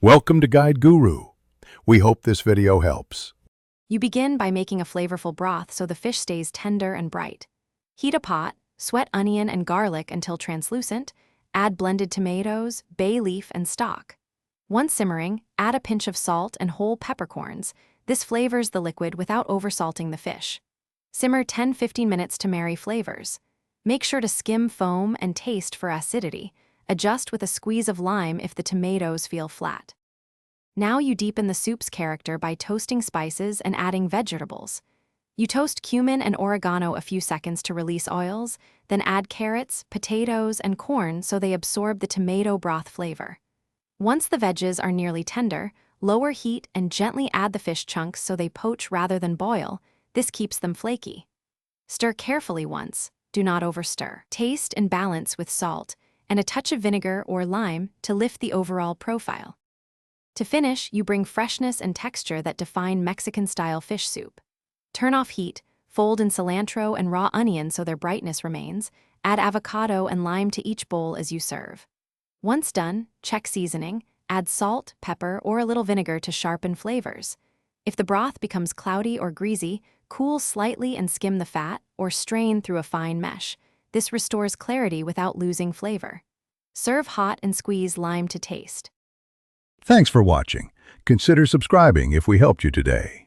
Welcome to Guide Guru. We hope this video helps. You begin by making a flavorful broth so the fish stays tender and bright. Heat a pot, sweat onion and garlic until translucent, add blended tomatoes, bay leaf, and stock. Once simmering, add a pinch of salt and whole peppercorns. This flavors the liquid without oversalting the fish. Simmer 10-15 minutes to marry flavors. Make sure to skim foam and taste for acidity. Adjust with a squeeze of lime if the tomatoes feel flat. Now you deepen the soup's character by toasting spices and adding vegetables. You toast cumin and oregano a few seconds to release oils, then add carrots, potatoes, and corn so they absorb the tomato broth flavor. Once the veggies are nearly tender, lower heat and gently add the fish chunks so they poach rather than boil. This keeps them flaky. Stir carefully once, do not overstir. Taste and balance with salt and a touch of vinegar or lime to lift the overall profile. To finish, you bring freshness and texture that define Mexican-style fish soup. Turn off heat, fold in cilantro and raw onion so their brightness remains, add avocado and lime to each bowl as you serve. Once done, check seasoning, add salt, pepper, or a little vinegar to sharpen flavors. If the broth becomes cloudy or greasy, cool slightly and skim the fat, or strain through a fine mesh. This restores clarity without losing flavor. Serve hot and squeeze lime to taste. Thanks for watching. Consider subscribing if we helped you today.